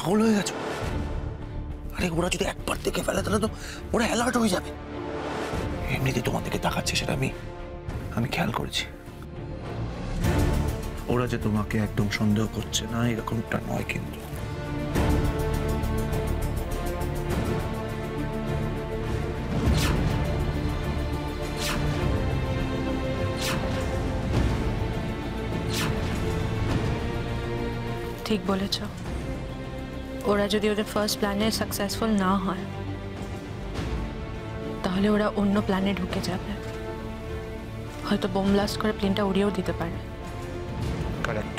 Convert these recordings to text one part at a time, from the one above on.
পাগল হয়ে গেছো? আরে ওরা যদি একবার দেখে ফেলে তাহলে তো ওরা অ্যালার্ট হয়ে যাবে। এমনিতে তোমার দিকে তাকাচ্ছে সেটা আমি খেয়াল করেছি। ওরা যে তোমাকে একদম সন্দেহ করছে না এরকমটা নয় কিন্তু। ঠিক বলেছ। ওরা যদি ওদের ফার্স্ট প্ল্যানে সাকসেসফুল না হয় তাহলে ওরা অন্য প্ল্যানে ঢুকে যাবে, হয়তো বোম ব্লাস্ট করে প্লেনটা উড়িয়েও দিতে পারে। কারেক্ট।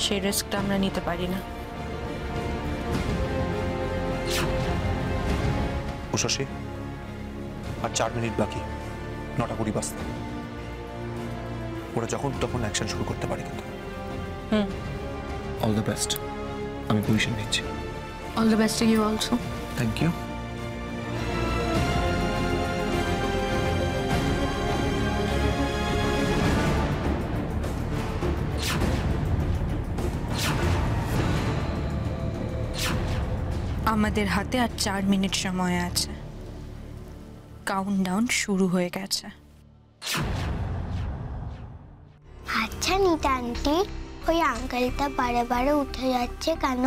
সেই রিস্কটা আমরা নিতে পারি না। উষসী, আর 4 মিনিট বাকি, 9টা 20 বাজতে। ওরা যখন তখন অ্যাকশন শুরু করতে পারে কিন্তু। All the best. আমি পজিশন নিচ্ছি। All the best to you also. Thank you. আমাদের হাতে আর 4 মিনিট সময় আছে। কাউন্টডাউন শুরু হয়ে গেছে। আচ্ছা নিতা আন্টি, ওই আঙ্কেলটা বারে বারে উঠে যাচ্ছে কেন?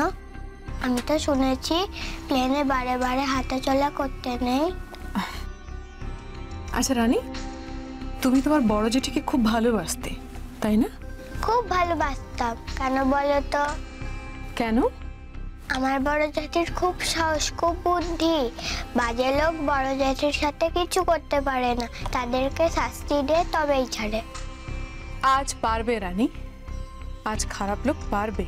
আমি তো শুনেছি প্লেনে বারে বারে হাঁটাচলা করতে নেই। আচ্ছা রানী, তুমি তোমার বড় জেঠিকে খুব ভালোবাসতে, তাই না? খুব ভালোবাসতাম। কেন বলো তো? কেন? আমার বড় জেঠির খুব সাহস, খুব বুদ্ধি। বাজে লোক বড় জেঠির সাথে কিছু করতে পারে না, তাদেরকে শাস্তি দিয়ে তবেই ছাড়ে। আজ পারবে রানী, আজ খারাপ লোক পারবে।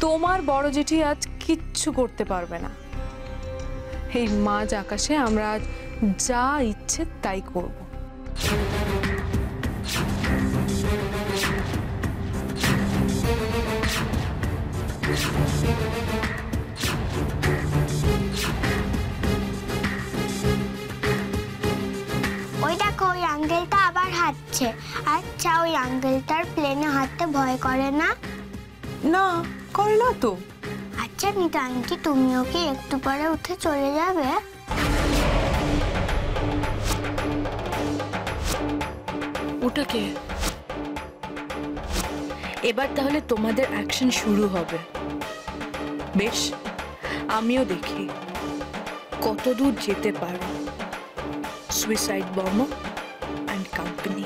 তোমার বড় জেঠি আজ কিচ্ছু করতে পারবে না। এই মাঝ আকাশে আমরা আজ যা ইচ্ছে তাই করব। ওই দেখো, ওই আঙ্কেলটা আবার হাঁটছে। আচ্ছা, ওই আঙ্কেলটার প্লেনে হাঁটতে ভয় করে না? না, করে না তো। আচ্ছা নিতা আন্টি, তুমিও কি একটু পরে উঠে চলে যাবে? ওটাকে এবার তাহলে তোমাদের অ্যাকশন শুরু হবে। বেশ, আমিও দেখি কতদূর যেতে পারো সুইসাইড বম্ব অ্যান্ড কোম্পানি।